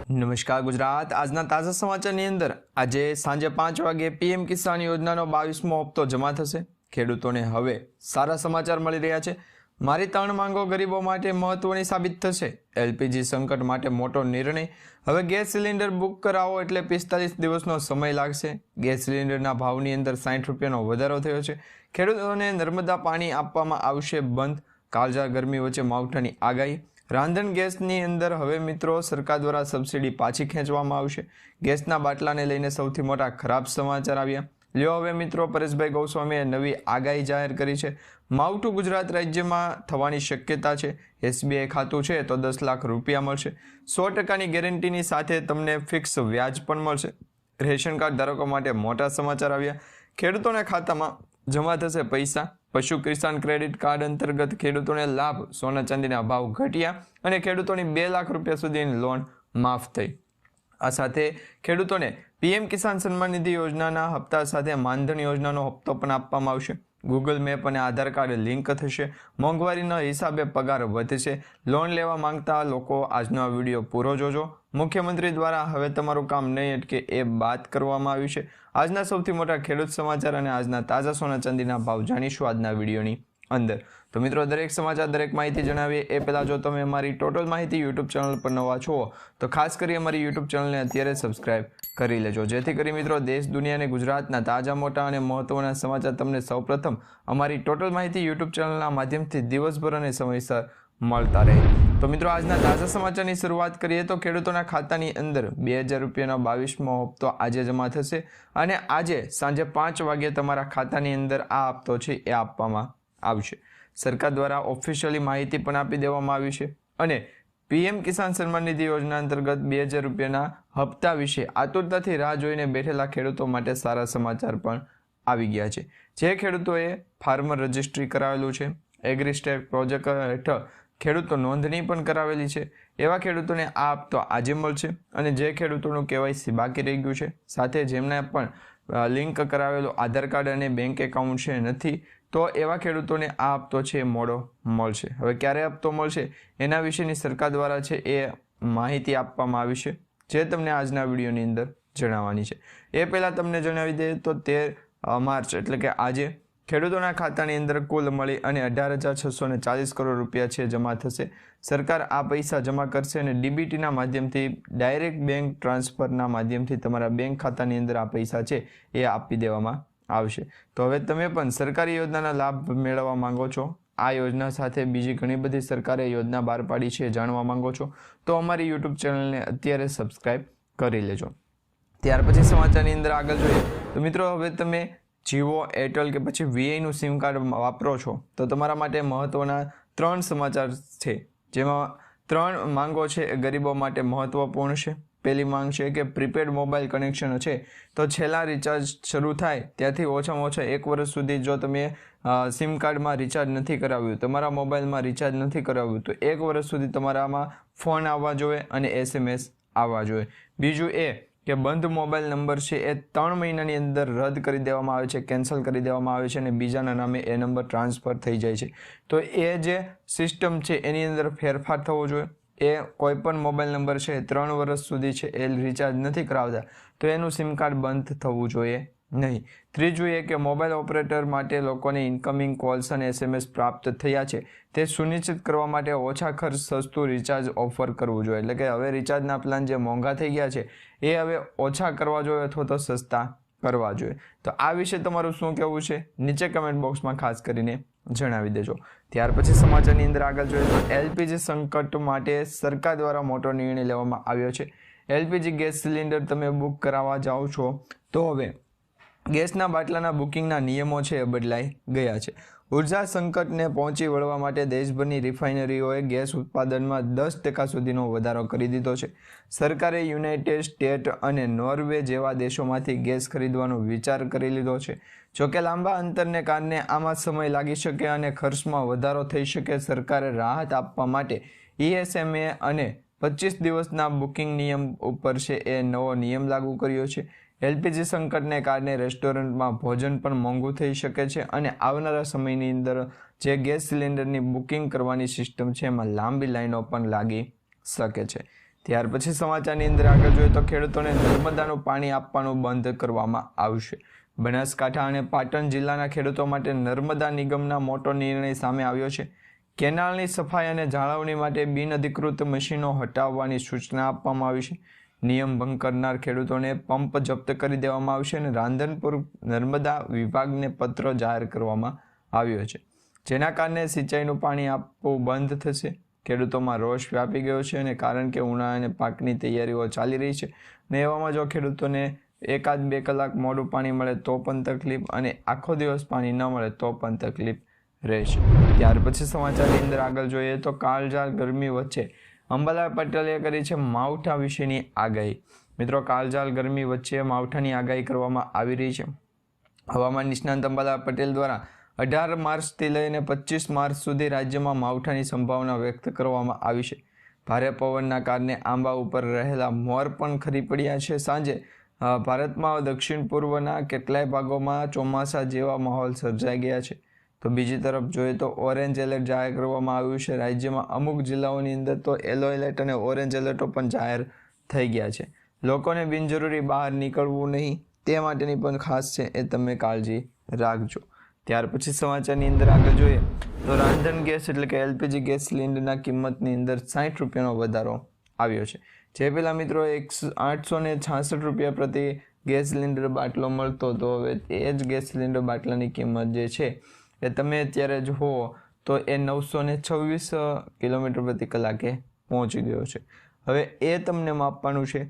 નમસ્કાર ગુજરાત આજના તાજા સમાચારની અંદર આજે સાંજે 5 વાગે પીએમ કિસાન યોજનાનો 22મો હપ્તો જમા થશે। ખેડૂતોને હવે સારા સમાચાર મળી રહ્યા છે। મારી 3 માંગો ગરીબો માટે મહત્વની સાબિત થશે। એલપીજી સંકટ માટે મોટો નિર્ણય। હવે ગેસ સિલિન્ડર બુક કરાવો એટલે 45 દિવસનો સમય લાગશે। ગેસ સિલિન્ડરના ભાવની અંદર 60 રૂપિયાનો વધારો થયો છે। ખેડૂતોને નર્મદા પાણી આપવામાં આવશે બંધ। કાળઝાળ ગરમી વચ્ચે માવઠાની આગાહી। રાંધણ ગેસની અંદર હવે મિત્રો સરકાર દ્વારા સબસિડી પાછી ખેંચવામાં આવશે। ગેસના બાટલાને લઈને સૌથી મોટા ખરાબ સમાચાર આવ્યા। લ્યો હવે મિત્રો પરેશભાઈ ગોસ્વામીએ નવી આગાહી જાહેર કરી છે। માવઠું ગુજરાત રાજ્યમાં થવાની શક્યતા છે। એસબીઆઈ ખાતું છે તો 10 લાખ રૂપિયા મળશે। 100%ની ગેરંટીની સાથે તમને ફિક્સ વ્યાજ પણ મળશે। રેશન કાર્ડ ધારકો માટે મોટા સમાચાર આવ્યા। ખેડૂતોના ખાતામાં જમા થશે પૈસા। પશુ કિસાન ક્રેડિટ કાર્ડ અંતર્ગત ખેડૂતોને લાભ। સોના ચાંદીના ભાવ ઘટ્યા અને ખેડૂતોની 2 લાખ રૂપિયા સુધીની લોન માફ થઈ। આ સાથે ખેડૂતોને પીએમ કિસાન સન્માન નિધિ યોજનાના હપ્તા સાથે માનધન યોજનાનો હપ્તો પણ આપવામાં આવશે। ગૂગલ મેપ અને આધાર કાર્ડ લિંક થશે। મોંઘવારીના હિસાબે પગાર વધશે। લોન લેવા માંગતા લોકો આજનો આ વિડીયો પૂરો જોજો। મુખ્યમંત્રી દ્વારા હવે તમારું કામ નહીં અટકે એ વાત કરવામાં આવી છે। આજના સૌથી મોટા ખેડૂત સમાચાર અને આજના તાજા સોના ચાંદીના ભાવ જાણીશું આજના વિડીયોની અંદર। તો મિત્રો દરેક સમાચાર દરેક માહિતી જણાવીએ એ પહેલાં જો તમે અમારી ટોટલ માહિતી યુટ્યુબ ચેનલ પર નવા છો તો ખાસ કરી અમારી યુટ્યુબ ચેનલને અત્યારે સબસ્ક્રાઇબ કરી લેજો, જેથી કરી મિત્રો દેશ દુનિયા અને ગુજરાતના તાજા મોટા અને મહત્વના સમાચાર તમને સૌપ્રથમ અમારી ટોટલ માહિતી યુટ્યુબ ચેનલના માધ્યમથી દિવસભર અને સમયસર મળતા રહે। તો મિત્રો આજના તાજા સમાચારની શરૂઆત કરીએ તો ખેડૂતોના ખાતાની અંદર 2000 રૂપિયાનો 22મો હપ્તો આજે જમા થશે અને આજે સાંજે 5 વાગે તમારા ખાતાની અંદર આ હપ્તો છે એ આપવામાં આવશે। સરકાર દ્વારા ઓફિશિયલી માહિતી પણ આપી દેવામાં આવી છે અને પીએમ કિસાન સન્માન નિધિ યોજના અંતર્ગત 2000 રૂપિયાના હપ્તા વિશે આતુરતાથી રાહ જોઈને બેઠેલા ખેડૂતો માટે સારા સમાચાર પણ આવી ગયા છે। જે ખેડૂતોએ ફાર્મર રજિસ્ટ્રી કરાવેલું છે, એગ્રીસ્ટેક પ્રોજેક્ટ હેઠળ ખેડૂતો નોંધણી પણ કરાવેલી છે, એવા ખેડૂતોને આ હપ્તો આજે મળશે અને જે ખેડૂતોનું કેવાયસી બાકી રહી ગયું છે, સાથે જેમને પણ લિંક કરાવેલું આધાર કાર્ડ અને બેંક એકાઉન્ટ છે નથી, તો એવા ખેડૂતોને આ હપ્તો છે મોડો મળશે। હવે ક્યારે હપ્તો મળશે એના વિશેની સરકાર દ્વારા છે એ માહિતી આપવામાં આવી છે, જે તમને આજના વિડીયોની અંદર જણાવવાની છે। એ પહેલાં તમને જણાવી દઈએ તો 13 માર્ચ એટલે કે આજે ખેડૂતોના ખાતાની અંદર કુલ મળી અને 18,640 કરોડ રૂપિયા છે જમા થશે। સરકાર આ પૈસા જમા કરશે અને ડીબીટીના માધ્યમથી ડાયરેક્ટ બેંક ટ્રાન્સફરના માધ્યમથી તમારા બેંક ખાતાની અંદર આ પૈસા છે એ આપી દેવામાં આવશે। તો હવે તમે પણ સરકારી યોજનાના લાભ મેળવવા માંગો છો, આ યોજના સાથે બીજી ઘણી બધી સરકારે યોજના બહાર પાડી છે જાણવા માંગો છો તો અમારી યુટ્યુબ ચેનલને અત્યારે સબસ્ક્રાઈબ કરી લેજો। ત્યાર પછી સમાચારની અંદર આગળ જોઈએ તો મિત્રો હવે તમે જીઓ, એરટેલ કે પછી વીઆઈનું સિમ કાર્ડ વાપરો છો તો તમારા માટે મહત્ત્વના 3 સમાચાર છે, જેમાં 3 માંગો છે એ ગરીબો માટે મહત્ત્વપૂર્ણ છે। પહેલી માંગ છે કે પ્રીપેડ મોબાઈલ કનેક્શન છે તો છેલ્લા રિચાર્જ શરૂ થાય ત્યાંથી ઓછામાં ઓછા 1 વર્ષ સુધી જો તમે સિમ કાર્ડમાં રિચાર્જ નથી કરાવ્યું, તમારા મોબાઈલમાં રિચાર્જ નથી કરાવ્યું તો 1 વર્ષ સુધી તમારામાં ફોન આવવા જોઈએ અને SMS આવવા જોઈએ। બીજું એ કે બંધ મોબાઈલ નંબર છે એ 3 મહિનાની અંદર રદ કરી દેવામાં આવે છે, કેન્સલ કરી દેવામાં આવે છે અને બીજાના નામે એ નંબર ટ્રાન્સફર થઈ જાય છે। તો એ જે સિસ્ટમ છે એની અંદર ફેરફાર થવો જોઈએ। એ કોઈ પણ મોબાઈલ નંબર છે 3 વર્ષ સુધી છે એ રિચાર્જ નથી કરાવતા તો એનું સિમ કાર્ડ બંધ થવું જોઈએ નહીં। ત્રીજું એ કે મોબાઈલ ઓપરેટર માટે લોકોને ઇન્કમિંગ કોલ્સ અને SMS પ્રાપ્ત થયા છે તે સુનિશ્ચિત કરવા માટે ઓછા ખર્ચ સસ્તું રિચાર્જ ઓફર કરવું જોઈએ। એટલે કે હવે રિચાર્જના પ્લાન જે મોંઘા થઈ ગયા છે એ હવે ઓછા કરવા જોઈએ અથવા તો સસ્તા કરવા જોઈએ। તો આ વિશે તમારું શું કહેવું છે નીચે કમેન્ટ બોક્સમાં ખાસ કરીને જણાવી દેજો। ત્યાર પછી સમાચારની અંદર આગળ જોઈએ તો એલપીજી સંકટ માટે સરકાર દ્વારા મોટો નિર્ણય લેવામાં આવ્યો છે। એલપીજી ગેસ સિલિન્ડર તમે બુક કરાવવા જાઓ છો તો હવે ગેસના બાટલાના બુકિંગના નિયમો છે એ બદલાઈ ગયા છે। ઉર્જા સંકટને પહોંચી વળવા માટે દેશભરની રિફાઇનરીઓએ ગેસ ઉત્પાદનમાં 10% સુધીનો વધારો કરી દીધો છે। સરકારે યુનાઇટેડ સ્ટેટ અને નોર્વે જેવા દેશોમાંથી ગેસ ખરીદવાનો વિચાર કરી લીધો છે। જોકે લાંબા અંતરને કારણે આમાં સમય લાગી શકે અને ખર્ચમાં વધારો થઈ શકે। સરકારે રાહત આપવા માટે ESMA અને 25 દિવસના બુકિંગ નિયમ ઉપર છે એ નવો નિયમ લાગુ કર્યો છે। એલપીજી સંકટને કારણે રેસ્ટોરન્ટમાં ભોજન પણ મોંઘું થઈ શકે છે અને આવનારા સમયની અંદર જે ગેસ સિલિન્ડરની બુકિંગ કરવાની સિસ્ટમ છે એમાં લાંબી લાઈનો પણ લાગી શકે છે। ત્યાર પછી સમાચારની અંદર આગળ જોઈએ તો ખેડૂતોને નર્મદાનું પાણી આપવાનું બંધ કરવામાં આવશે. બનાસકાંઠા અને પાટણ જિલ્લાના ખેડૂતો માટે નર્મદા નિગમના મોટો નિર્ણય સામે આવ્યો છે. કેનાલની સફાઈ અને જાળવણી માટે બિનઅધિકૃત મશીનો હટાવવાની સૂચના આપવામાં આવી છે. નિયમ ભંગ કરનાર ખેડૂતોને પંપ જપ્ત કરી દેવામાં આવશે અને રાંધનપુર નર્મદા વિભાગને પત્ર જાહેર કરવામાં આવ્યો છે, જેના કારણે સિંચાઈનું પાણી આપવું બંધ થશે. ખેડૂતોમાં રોષ વ્યાપી ગયો છે અને કારણ કે ઉનાળાના પાકની તૈયારીઓ ચાલી રહી છે અને એવામાં જો ખેડૂતોને 1-2 કલાક મોડું પાણી મળે તો પણ તકલીફ અને આખો દિવસ પાણી ન મળે તો પણ તકલીફ રહેશે. ત્યાર પછી સમાચારની અંદર આગળ જોઈએ તો કાળઝાળ ગરમી વચ્ચે અંબાલાલ પટેલે કરી છે માવઠા વિશેની આગાહી. મિત્રો, કાળઝાળ ગરમી વચ્ચે માવઠાની આગાહી કરવામાં આવી રહી છે. હવામાન નિષ્ણાંત અંબાલાલ પટેલ દ્વારા 18 માર્ચથી લઈને 25 માર્ચ સુધી રાજ્યમાં માવઠાની સંભાવના વ્યક્ત કરવામાં આવી છે. ભારે પવનના કારણે આંબા ઉપર રહેલા મોર પણ ખરી પડ્યા છે. સાંજે ભારતમાં દક્ષિણ પૂર્વના કેટલાય ભાગોમાં ચોમાસા જેવા માહોલ સર્જાઈ ગયા છે. તો બીજી તરફ જોઈએ તો ઓરેન્જ એલર્ટ જાહેર કરવામાં આવ્યું છે. રાજ્યમાં અમુક જિલ્લાઓની અંદર તો યલો એલર્ટ અને ઓરેન્જ એલર્ટો પણ જાહેર થઈ ગયા છે. લોકોને બિનજરૂરી બહાર નીકળવું નહીં તે માટેની પણ ખાસ છે, એ તમે કાળજી રાખજો. ત્યાર પછી સમાચારની અંદર આગળ જોઈએ તો રાંધણ ગેસ એટલે કે LPG ગેસ સિલિન્ડરના કિંમતની અંદર 60 રૂપિયાનો વધારો આવ્યો છે. જે પહેલાં મિત્રો 866 રૂપિયા પ્રતિ ગેસ સિલિન્ડર બાટલો મળતો હતો, હવે એ જ ગેસ સિલિન્ડર બાટલાની કિંમત જે છે એ તમે અત્યારે જુઓ તો એ 926 કિલોમીટર પ્રતિ કલાકે પહોંચી ગયો છે. હવે એ તમને માપવાનું છે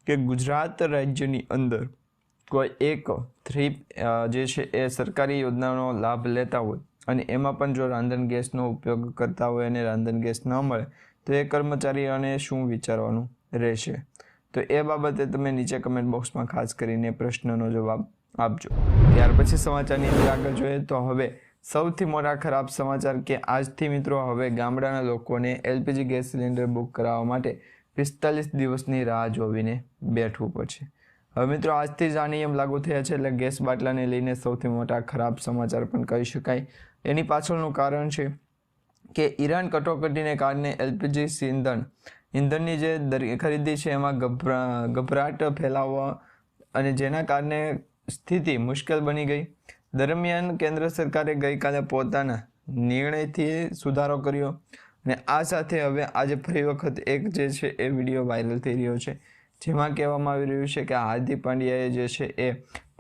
કે ગુજરાત રાજ્યની અંદર કોઈ એક જે છે એ સરકારી યોજનાનો લાભ લેતા હોય અને એમાં પણ જો રાંધણ ગેસનો ઉપયોગ કરતા હોય અને રાંધણ ગેસ ન મળે તો એ કર્મચારીઓને શું વિચારવાનું રહેશે. તો એ બાબતે તમે નીચે કમેન્ટ બોક્સમાં ખાસ કરીને પ્રશ્નનો જવાબ આપજો. ત્યાર પછી સમાચારની અંદર આગળ જોઈએ તો હવે સૌથી મોટા ખરાબ સમાચાર કે આજથી મિત્રો હવે ગામડાના લોકોને LPG ગેસ સિલિન્ડર બુક કરાવવા માટે 45 દિવસની રાહ જોવીને બેઠવું પડશે. હવે મિત્રો આજથી જ આ નિયમ લાગુ થયા છે, એટલે ગેસ બાટલાને લઈને સૌથી મોટા ખરાબ સમાચાર પણ કહી શકાય. એની પાછળનું કારણ છે કે ઈરાન કટોકટીને કારણે LPG ઇંધણની જે ખરીદી છે એમાં ગભરાટ ફેલાવવા અને જેના કારણે સ્થિતિ મુશ્કેલ બની ગઈ. દરમિયાન કેન્દ્ર સરકારે ગઈકાલે પોતાના નિર્ણયથી સુધારો કર્યો અને આ સાથે હવે આજે ફરી વખત એક જે છે એ વિડીયો વાયરલ થઈ રહ્યો છે, જેમાં કહેવામાં આવી રહ્યું છે કે હાર્દિક પાંડ્યાએ જે છે એ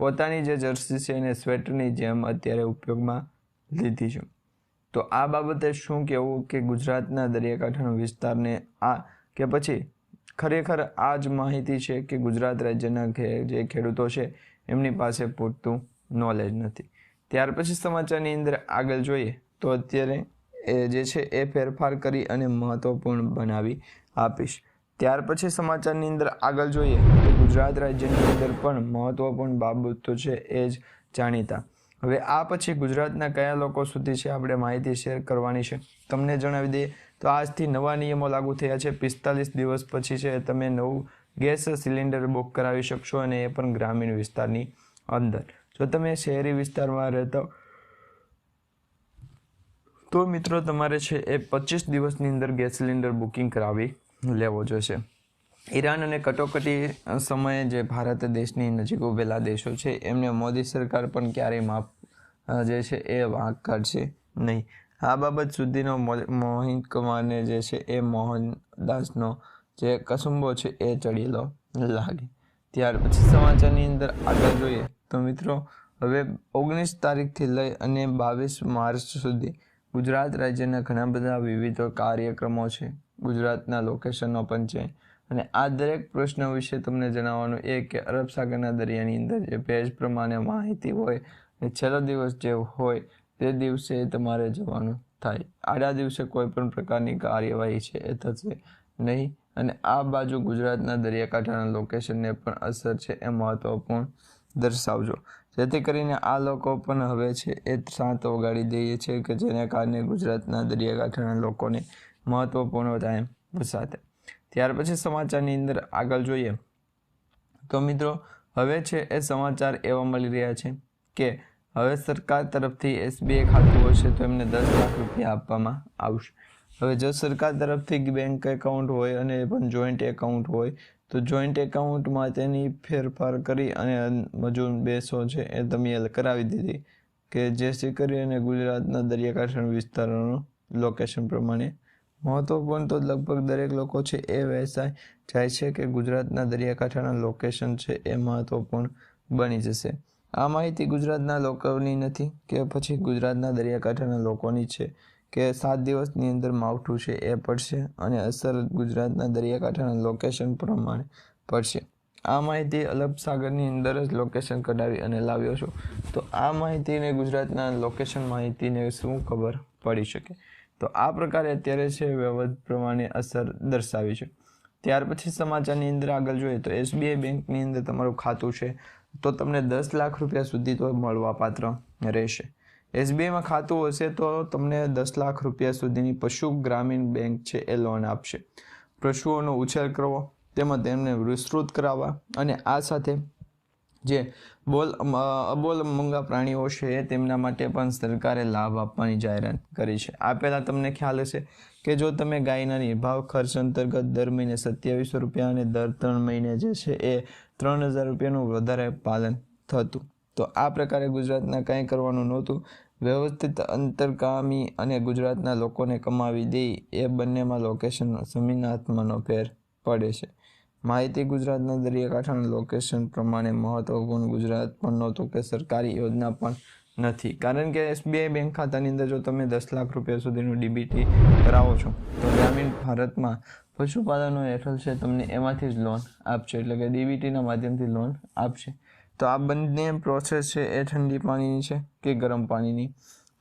પોતાની જે જર્સી છે એને સ્વેટરની જેમ અત્યારે ઉપયોગમાં લીધી છે. તો આ બાબતે શું કહેવું કે ગુજરાતના દરિયાકાંઠાના વિસ્તારને આ કે પછી ખરેખર આ જ માહિતી છે કે ગુજરાત રાજ્યના જે ખેડૂતો છે એમની પાસે પૂરતું નોલેજ નથી. ત્યાર પછી સમાચારની અંદર આગળ જોઈએ તો અત્યારે જે છે એ ફેરફાર કરી અને મહત્વપૂર્ણ બનાવી આપીશ. ત્યાર પછી સમાચારની અંદર આગળ જોઈએ તો ગુજરાત રાજ્યની અંદર પણ મહત્વપૂર્ણ બાબતો છે એ જ જાણીતા. હવે આ પછી ગુજરાતના કયા લોકો સુધી છે આપણે માહિતી શેર કરવાની છે તમને જણાવી દઈએ તો આજથી નવા નિયમો લાગુ થયા છે. 45 દિવસ પછી છે તમે નવું ગેસ સિલિન્ડર બુક કરાવી શકશો અને એ પણ ગ્રામીણ વિસ્તારની અંદર. જો તમે શહેરી વિસ્તારમાં રહેતા તો મિત્રો તમારે છે એ 25 દિવસની અંદર ગેસ સિલિન્ડર બુકિંગ કરાવી લેવો જોઈશે. ઈરાન અને કટોકટી સમયે જે ભારત દેશની નજીક ઉભેલા દેશો છે એમને મોદી સરકાર પણ ક્યારેય માફ જે છે એ વાંક કાઢશે નહીં. આ બાબત સુધીનો મોહિત કુમારને જે છે એ મોહનદાસનો જે કસુંબો છે એ ચડેલો લાગે. ત્યાર પછી સમાચારની અંદર આગળ જોઈએ તો મિત્રો હવે 19 તારીખથી લઈ અને 22 માર્ચ સુધી ગુજરાત રાજ્યના ઘણા બધા વિવિધ કાર્યક્રમો છે, ગુજરાતના લોકેશનો પણ છે અને આ દરેક પ્રશ્ન વિશે તમને જણાવવાનું એ કે અરબ સાગરના દરિયાની અંદર જે ભેજ પ્રમાણે માહિતી હોય અને છેલ્લો દિવસ જે હોય તે દિવસે તમારે જવાનું થાય. આડા દિવસે કોઈ પણ પ્રકારની કાર્યવાહી છે એ થશે નહીં અને આ બાજુ ગુજરાતના દરિયાકાંઠાના લોકેશનને પણ અસર છે એ મહત્વપૂર્ણ દર્શાવજો, જેથી કરીને આ લોકો પણ હવે છે એ શાંત વગાડી દઈએ છે કે જેને કારણે ગુજરાતના દરિયાકાંઠાના લોકોને મહત્વપૂર્ણ ટાઈમ સાથે. ત્યાર પછી સમાચારની અંદર આગળ જોઈએ તો મિત્રો હવે છે એ સમાચાર એવા મળી રહ્યા છે કે હવે સરકાર તરફથી SBI ખાતું હશે તો એમને 10 લાખ રૂપિયા આપવામાં આવશે. હવે જો સરકાર તરફથી બેંક એકાઉન્ટ હોય અને એ પણ જોઈન્ટ એકાઉન્ટ હોય તો જોઈન્ટ એકાઉન્ટમાં તેની ફેરફાર કરી અને મજૂર 200 છે એ તમે કરાવી દીધી કે જેથી કરીને ગુજરાતના દરિયાકાંઠાના વિસ્તારોનું લોકેશન પ્રમાણે મહત્વપૂર્ણ તો લગભગ દરેક લોકો છે એ વ્યવસાય જાય છે કે ગુજરાતના દરિયાકાંઠાના લોકેશન છે એ મહત્વપૂર્ણ બની જશે. આ માહિતી ગુજરાતના લોકોની નથી કે પછી ગુજરાતના દરિયાકાંઠાના લોકોની છે કે 7 દિવસની અંદર માવઠું છે એ પડશે અને અસર ગુજરાતના દરિયાકાંઠાના લોકેશન પ્રમાણે પડશે. આ માહિતી અરબ સાગરની અંદર જ લોકેશન કઢાવી અને લાવ્યો છું. તો આ માહિતીને ગુજરાતના લોકેશન માહિતીને શું ખબર પડી શકે? તો આ પ્રકારે અત્યારે છે વ્યવસ્થિત પ્રમાણે અસર દર્શાવી છે. ત્યાર પછી સમાચારની અંદર આગળ જોઈએ તો SBI બેંકની અંદર તમારું ખાતું છે તો તમને 10 લાખ રૂપિયા સુધી તો મળવાપાત્ર રહેશે. SBIમાં ખાતું હશે તો તમને 10 લાખ રૂપિયા સુધીની પશુ ગ્રામીણ બેંક છે એ લોન આપશે. પશુઓનો ઉછેર કરવો તેમાં તેમને વિસ્તૃત કરાવવા અને આ સાથે જે અબોલ મૂંગા પ્રાણીઓ છે તેમના માટે પણ સરકારે લાભ આપવાની જાહેરાત કરી છે. આ પહેલાં તમને ખ્યાલ હશે કે જો તમે ગાયના નિર્ભાવ ખર્ચ અંતર્ગત દર મહિને 2700 રૂપિયા અને દર 3 મહિને જે છે એ 3000 રૂપિયાનું વધારે પાલન થતું. તો આ પ્રકારે ગુજરાતના કંઈ કરવાનું નહોતું. વ્યવસ્થિત અંતરગામી અને ગુજરાતના લોકોને કમાવી દે એ બંનેમાં લોકેશન જમીન આસમાનનો ફેર પડે છે. માહિતી ગુજરાતના દરિયાકાંઠાના લોકેશન પ્રમાણે મહત્વપૂર્ણ ગુજરાત પણ નહોતું કે સરકારી યોજના પણ નથી. કારણ કે SBI બેંક ખાતાની અંદર જો તમે 10 લાખ રૂપિયા સુધીનું DBT કરાવો છો તો ગ્રામીણ ભારતમાં પશુપાલનો હેઠળ છે તમને એમાંથી જ લોન આપશે, એટલે કે DBTના માધ્યમથી લોન આપશે. તો આ બંને પ્રોસેસ છે એ ઠંડી પાણીની છે કે ગરમ પાણીની?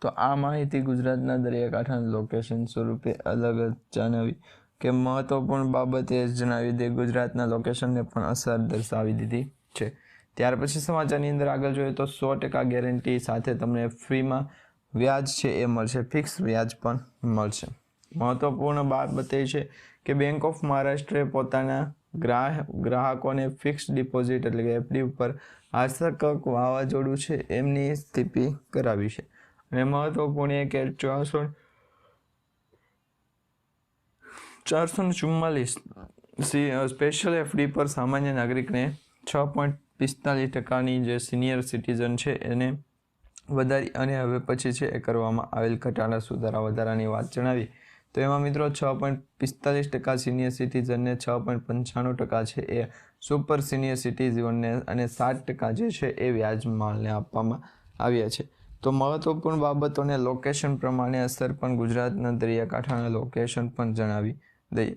તો આ માહિતી ગુજરાતના દરિયાકાંઠાના લોકેશન સ્વરૂપે અલગ જ જણાવી કે મહત્વપૂર્ણ બાબતે જણાવી દે ગુજરાતના લોકેશનને પણ અસર દર્શાવી દીધી છે. ત્યાર પછી સમાચારની અંદર આગળ જોઈએ તો 100% ગેરંટી સાથે તમને ફ્રીમાં વ્યાજ છે એ મળશે, ફિક્સ વ્યાજ પણ મળશે. મહત્વપૂર્ણ બાબત એ છે કે બેંક ઓફ મહારાષ્ટ્રે પોતાના ગ્રાહકોને ફિક્સ ડિપોઝિટ એટલે કે FD ઉપર આકર્ષક વાવાઝોડું છે એમની સ્થિતિ કરાવી છે. અને મહત્વપૂર્ણ એ કે 444 સ્પેશિયલ FD પર સામાન્ય નાગરિકને 6.45%ની જે સિનિયર સિટીઝન છે એને વધારી અને હવે પછી છે એ કરવામાં આવેલ ઘટાડા સુધારા વધારાની વાત જણાવી તો એમાં મિત્રો 6.45% સિનિયર સિટીઝનને, 6.95% છે એ સુપર સિનિયર સિટીઝનને અને 7% જે છે એ વ્યાજ માલને આપવામાં આવ્યા છે. તો મહત્વપૂર્ણ બાબતોને લોકેશન પ્રમાણે અસર પણ ગુજરાતના દરિયાકાંઠાના લોકેશન પણ જણાવી દઈએ.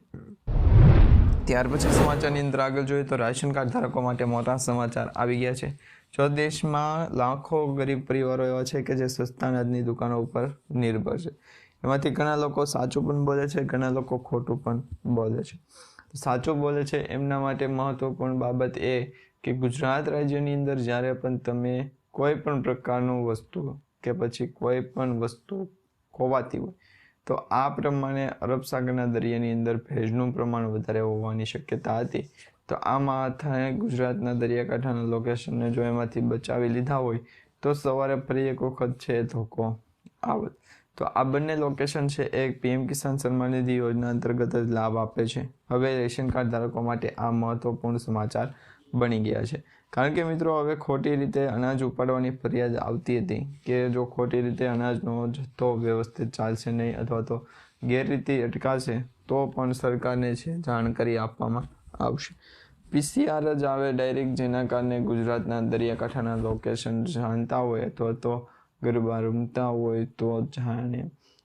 ત્યાર પછી સમાચારની અંદર આગળ જોઈએ તો રાશન કાર્ડ ધારકો માટે મોટા સમાચાર આવી ગયા છે. જો દેશમાં લાખો ગરીબ પરિવારો એવા છે કે જે સસ્તા અનાજની દુકાનો ઉપર નિર્ભર છે. એમાંથી ઘણા લોકો સાચું પણ બોલે છે, ઘણા લોકો ખોટું પણ બોલે છે. સાચું બોલે છે એમના માટે મહત્વપૂર્ણ બાબત એ કે ગુજરાત રાજ્યની અંદર જ્યારે પણ તમે કોઈ પણ પ્રકારનું વસ્તુ કે પછી કોઈ પણ વસ્તુ ખોવાતી હોય તો આ પ્રમાણે અરબ સાગરના દરિયાની અંદર ભેજનું પ્રમાણ વધારે હોવાની શક્યતા હતી. તો આ માથાએ ગુજરાતના દરિયાકાંઠાના લોકેશનને જો એમાંથી બચાવી લીધા હોય તો સવારે ફરી એક વખત છે ધોકો આવત. તો આ બંને લોકેશન છે એ PM કિસાન સન્માન નિધિ યોજના અંતર્ગત જ લાભ આપે છે. હવે રેશન કાર્ડ ધારકો માટે આ મહત્વપૂર્ણ સમાચાર બની ગયા છે. કારણ કે મિત્રો હવે ખોટી રીતે અનાજ ઉપાડવાની ફરિયાદ આવતી હતી કે જો ખોટી રીતે અનાજનો જથ્થો વ્યવસ્થિત ચાલશે નહીં અથવા તો ગેરરીતિ અટકાશે તો પણ સરકારને છે જાણકારી આપવામાં આવશે. PCR જ આવે ડાયરેક્ટ, જેના કારણે ગુજરાતના દરિયાકાંઠાના લોકેશન જાણતા હોય અથવા તો ગરબા રમતા હોય તો જાણે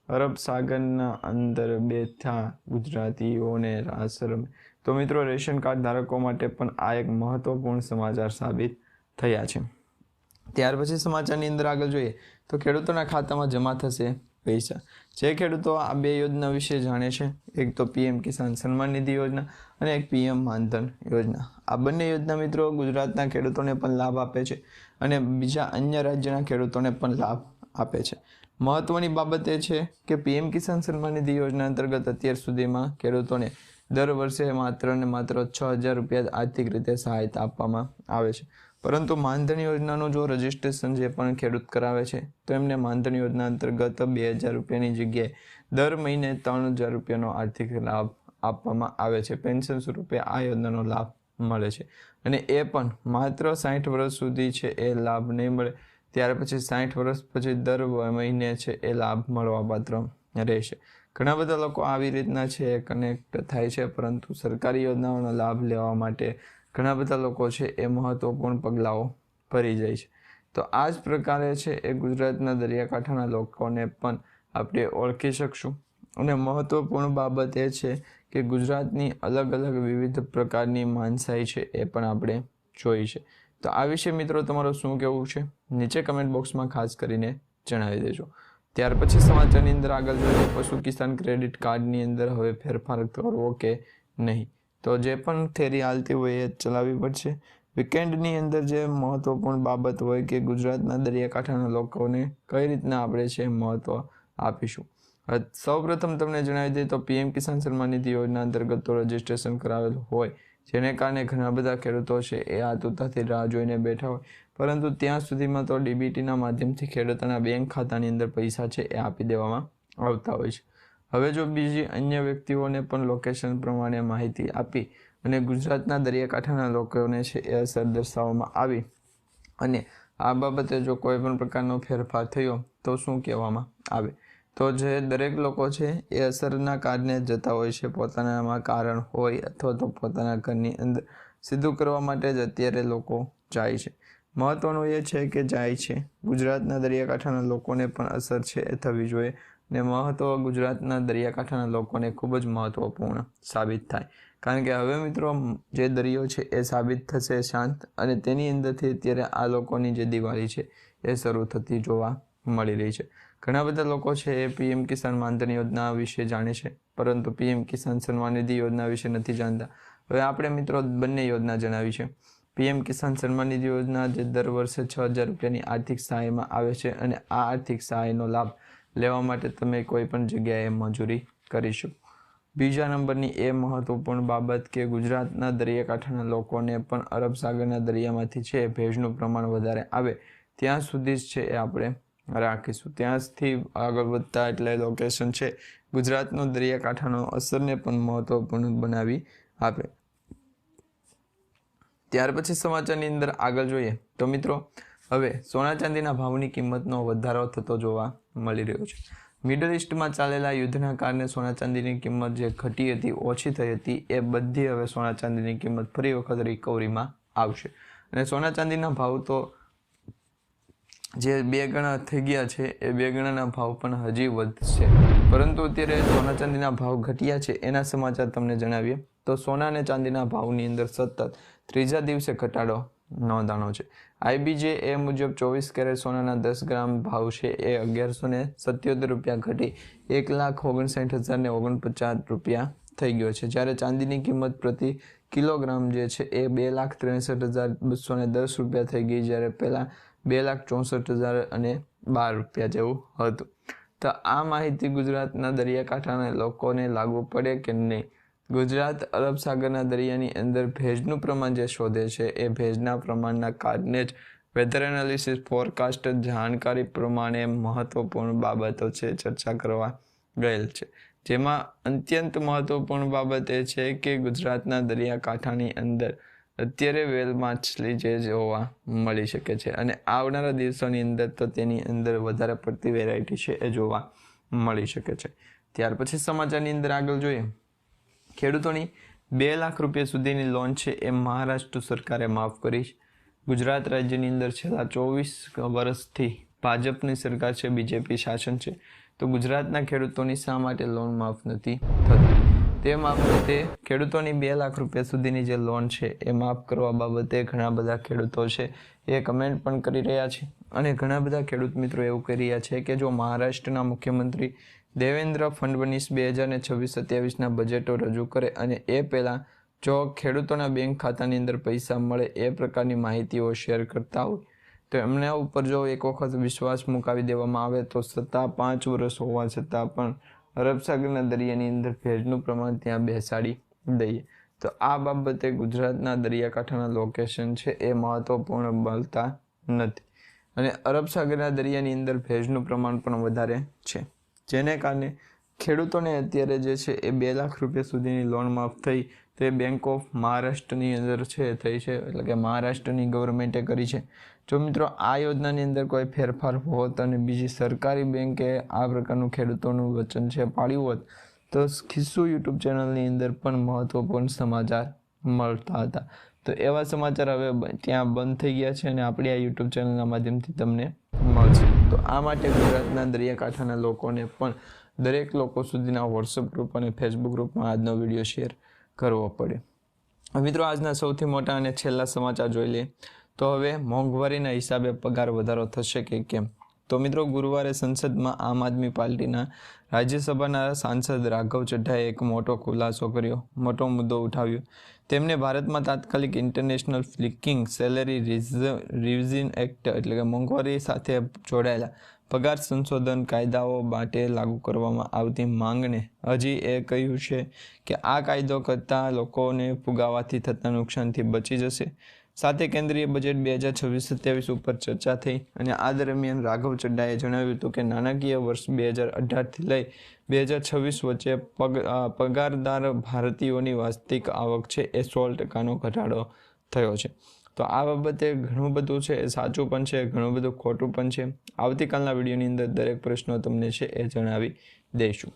અરબ સાગરના અંદર બેઠા ગુજરાતીઓને રાસ રમે. તો મિત્રો રેશન કાર્ડ ધારકો માટે પણ આ એક મહત્વપૂર્ણ સમાચાર સાબિત થયા છે. ત્યાર પછી સમાચારની અંદર આગળ જોઈએ તો ખેડૂતોના ખાતામાં જમા થશે પૈસા. જે ખેડૂતો આ બે યોજના વિશે જાણે છે, એક તો PM કિસાન સન્માન નિધિ યોજના અને એક PM માનધન યોજના. આ બંને યોજના મિત્રો ગુજરાતના ખેડૂતોને પણ લાભ આપે છે અને બીજા અન્ય રાજ્યના ખેડૂતોને પણ લાભ આપે છે. મહત્વની બાબત એ છે કે PM કિસાન સન્માન નિધિ યોજના અંતર્ગત અત્યાર સુધીમાં ખેડૂતોને દર વર્ષે માત્ર ને માત્ર 6000 રૂપિયા આર્થિક રીતે સહાયતા આપવામાં આવે છે. પરંતુ માનધન યોજનાનું જો રજિસ્ટ્રેશન જે પણ ખેડૂત કરાવે છે તો એમને માનધન યોજના અંતર્ગત 2000 રૂપિયાની જગ્યાએ દર મહિને 3,000 રૂપિયાનો આર્થિક લાભ આપવામાં આવે છે. પેન્શન સ્વરૂપે આ યોજનાનો લાભ મળે છે અને એ પણ માત્ર 60 વર્ષ સુધી છે એ લાભ નહીં મળે. ત્યાર પછી 60 વર્ષ પછી દર મહિને છે એ લાભ મળવાપાત્ર રહેશે. ઘણા બધા લોકો આવી રીતના છે એ કનેક્ટ થાય છે, પરંતુ સરકારી યોજનાઓનો લાભ લેવા માટે ઘણા બધા લોકો છે એ મહત્વપૂર્ણ પગલાઓ ભરી જાય છે. તો આ જ પ્રકારે છે એ ગુજરાતના દરિયાકાંઠાના લોકોને પણ આપણે ઓળખી શકશું. અને મહત્વપૂર્ણ બાબત એ છે કે ગુજરાતની અલગ અલગ વિવિધ પ્રકારની માનસાઈ છે એ પણ આપણે જોઈ છે. તો આ વિશે મિત્રો તમારું શું કહેવું છે નીચે કમેન્ટ બોક્સમાં ખાસ કરીને જણાવી દેજો. ત્યાર પછી સમાચારની અંદર આગળ જોઈએ પશુ કિસાન ક્રેડિટ કાર્ડની અંદર હવે ફેરફાર કરવો કે નહીં. તો જે પણ થેરી હાલતી હોય એ ચલાવવી પડશે. વીકેન્ડની અંદર જે મહત્વપૂર્ણ બાબત હોય કે ગુજરાતના દરિયાકાંઠાના લોકોને કઈ રીતના આપણે છે મહત્વ આપીશું. સૌપ્રથમ તમને જણાવી દઈએ તો પીએમ કિસાન સન્માન નિધિ યોજના અંતર્ગત તો રજીસ્ટ્રેશન કરાવેલું હોય, જેને કારણે ઘણા બધા ખેડૂતો છે એ આતુરતાથી રાહ જોઈને બેઠા હોય, પરંતુ ત્યાં સુધીમાં તો ડીબીટીના માધ્યમથી ખેડૂતોના બેંક ખાતાની અંદર પૈસા છે એ આપી દેવામાં આવતા હોય છે. હવે જો બીજી અન્ય વ્યક્તિઓને પણ લોકેશન પ્રમાણે માહિતી આપી અને ગુજરાતના દરિયાકાંઠાના લોકોને છે એ અસર દર્શાવવામાં આવી અને આ બાબતે જો કોઈ પણ પ્રકારનો ફેરફાર થયો તો શું કહેવામાં આવે. તો જે દરેક લોકો છે એ અસરના કારણે જતા હોય છે, પોતાનામાં કારણ હોય અથવા તો પોતાના ઘરની અંદર સીધું કરવા માટે જ અત્યારે લોકો જાય છે. મહત્વનું એ છે કે જાય છે ગુજરાતના દરિયાકાંઠાના લોકોને પણ અસર છે એ થવી જોઈએ ને મહત્વ ગુજરાતના દરિયાકાંઠાના લોકોને ખૂબ જ મહત્વપૂર્ણ સાબિત થાય. કારણ કે હવે મિત્રો જે દરિયો છે એ સાબિત થશે શાંત અને તેની અંદરથી અત્યારે આ લોકોની જે દિવાળી છે એ શરૂ થતી જોવા મળી રહી છે. ઘણા બધા લોકો છે એ પીએમ કિસાન માનધન યોજના વિશે જાણે છે, પરંતુ પીએમ કિસાન સન્માન નિધિ યોજના વિશે નથી જાણતા. હવે આપણે મિત્રો બંને યોજના જણાવી છે. પીએમ કિસાન સન્માન નિધિ યોજના જે દર વર્ષે 6,000 રૂપિયાની આર્થિક સહાયમાં આવે છે અને આ આર્થિક સહાયનો લાભ લેવા માટે તમે કોઈ પણ જગ્યાએ મજૂરી કરી શકો. બીજા નંબરની એ મહત્વપૂર્ણ બાબત કે ગુજરાતના દરિયાકાંઠાના લોકોને પણ અરબ સાગરના દરિયામાંથી છે ભેજનું પ્રમાણ વધારે આવે ત્યાં સુધી જ છે એ આપણે રાખીશું. ત્યાંથી આગળ વધતા એટલે લોકેશન છે ગુજરાતનો દરિયાકાંઠાનો અસરને પણ મહત્વપૂર્ણ બનાવી આપે. ત્યાર પછી સમાચારની અંદર આગળ જોઈએ તો મિત્રો હવે સોના ચાંદીના ભાવની કિંમતનો વધારો થતો જોવા મળી રહ્યો છે. મિડલ ઇસ્ટમાં ચાલેલા યુદ્ધના કારણે સોના ચાંદીની કિંમત જે ઘટી હતી, ઓછી થઈ હતી, એ બધી હવે સોના ચાંદીની કિંમત ફરી વખત રિકવરીમાં આવશે અને સોના ચાંદીના ભાવ તો જે 2 ગણા થઈ ગયા છે એ 2 ગણાના ભાવ પણ હજી વધશે. પરંતુ અત્યારે સોના ચાંદીના ભાવ ઘટ્યા છે એના સમાચાર તમને જણાવીએ તો સોના અને ચાંદીના ભાવની અંદર સતત ત્રીજા દિવસે ઘટાડો નોંધાણો છે. IBJ એ મુજબ 24 કેરેટ સોનાના 10 ગ્રામ ભાવ છે એ 1177 રૂપિયા ઘટી 1,59,049 રૂપિયા થઈ ગયો છે, જ્યારે ચાંદીની કિંમત પ્રતિ કિલોગ્રામ જે છે એ 2,63,210 રૂપિયા થઈ ગઈ, જ્યારે પહેલાં 2,64,012 રૂપિયા જેવું હતું. તો આ માહિતી ગુજરાતના દરિયાકાંઠાના લોકોને લાગુ પડે કે નહીં? ગુજરાત અરબ સાગરના દરિયાની અંદર ભેજનું પ્રમાણ જે શોધે છે એ ભેજના પ્રમાણના કારણે જ વેધર એનાલિસિસ ફોરકાસ્ટ જાણકારી પ્રમાણે મહત્વપૂર્ણ બાબતો છે ચર્ચા કરવા ગયેલ છે. જેમાં અત્યંત મહત્વપૂર્ણ બાબત એ છે કે ગુજરાતના દરિયાકાંઠાની અંદર અત્યારે વેલ માછલી જે જોવા મળી શકે છે અને આવનારા દિવસોની અંદર તો તેની અંદર વધારે પડતી વેરાયટી છે એ જોવા મળી શકે છે. ત્યાર પછી સમાચારની અંદર આગળ જોઈએ ખેડૂતોની 2 લાખ રૂપિયા સુધીની લોન છે એ મહારાષ્ટ્ર સરકારે માફ કરી. ગુજરાત રાજ્યની અંદર છેલ્લા 24 વર્ષથી ભાજપની સરકાર છે, બીજેપી શાસન છે, તો ગુજરાતના ખેડૂતોની શા માટે લોન માફ નથી થતી? તે બાબતે ખેડૂતોની 2 લાખ રૂપિયા સુધીની જે લોન છે એ માફ કરવા બાબતે ઘણા બધા ખેડૂતો છે એ કમેન્ટ પણ કરી રહ્યા છે અને ઘણા બધા ખેડૂત મિત્રો એવું કહી રહ્યા છે કે જો મહારાષ્ટ્રના મુખ્યમંત્રી દેવેન્દ્ર ફડણવીસ 2026-27ના બજેટો રજૂ કરે અને એ પહેલાં જો ખેડૂતોના બેંક ખાતાની અંદર પૈસા મળે એ પ્રકારની માહિતીઓ શેર કરતા હોય તો એમના ઉપર જો એક વખત વિશ્વાસ મુકાવી દેવામાં આવે તો સત્તા 5 વર્ષ હોવા છતાં પણ અરબ સાગરના દરિયાની અંદર ભેજનું પ્રમાણ ત્યાં બેસાડી દઈએ. તો આ બાબતે ગુજરાતના દરિયાકાંઠાના લોકેશન છે એ મહત્વપૂર્ણ બનતા નથી અને અરબ સાગરના દરિયાની અંદર ભેજનું પ્રમાણ પણ વધારે છે, જેને કારણે ખેડૂતોને અત્યારે જે છે એ 2 લાખ રૂપિયા સુધીની લોન માફ થઈ તે બેંક ઓફ મહારાષ્ટ્રની અંદર છે થઈ છે, એટલે કે મહારાષ્ટ્રની ગવર્મેન્ટે કરી છે. જો મિત્રો આ યોજનાની અંદર કોઈ ફેરફાર હોત અને બીજી સરકારી બેંકે આ પ્રકારનું ખેડૂતોનું વચન છે પાળ્યું હોત તો ખિસ્સુ યુટ્યુબ ચેનલની અંદર પણ મહત્વપૂર્ણ સમાચાર મળતા હતા. તો એવા સમાચાર હવે ત્યાં બંધ થઈ ગયા છે અને આપણી આ યુટ્યુબ ચેનલના માધ્યમથી તમને મળશે. તો આ માટે ગુજરાતના દરિયાકાંઠાના લોકોને પણ દરેક લોકો સુધીના વોટ્સઅપ ગ્રુપ અને ફેસબુક ગ્રુપમાં આજનો વિડીયો શેર કરવો પડે. મિત્રો આજના સૌથી મોટા અને છેલ્લા સમાચાર જોઈ લઈએ તો હવે મોંઘવારીના હિસાબે પગાર વધારો થશે કે કેમ. તો મિત્રો ગુરુવારે સંસદમાં આમ આદમી પાર્ટીના રાજ્યસભાના સાંસદ રાઘવ ચડ્ઢાએ એક મોટો ખુલાસો કર્યો, મોટો મુદ્દો ઉઠાવ્યો. તેમને ભારતમાં તાત્કાલિક ઇન્ટરનેશનલ ફ્લિકિંગ સેલેરી રિવિઝન એક્ટ એટલે કે મોંઘવારી સાથે જોડાયેલા પગાર સંશોધન કાયદાઓ માટે લાગુ કરવામાં આવતી માંગને હજી એ કહ્યું છે કે આ કાયદો કરતાં લોકોને ફુગાવાથી થતા નુકસાનથી બચી જશે. સાથે કેન્દ્રીય બજેટ 2026-27 ઉપર ચર્ચા થઈ અને આ દરમિયાન રાઘવ ચડ્ડાએ જણાવ્યું હતું કે નાણાકીય વર્ષ 2018થી લઈ 2026 વચ્ચે પગારદાર ભારતીયોની વાસ્તવિક આવક છે એ 16% ઘટાડો થયો છે. તો આ બાબતે ઘણું બધું છે એ સાચું પણ છે, ઘણું બધું ખોટું પણ છે. આવતીકાલના વિડીયોની અંદર દરેક પ્રશ્નો તમને છે એ જણાવી દઈશું.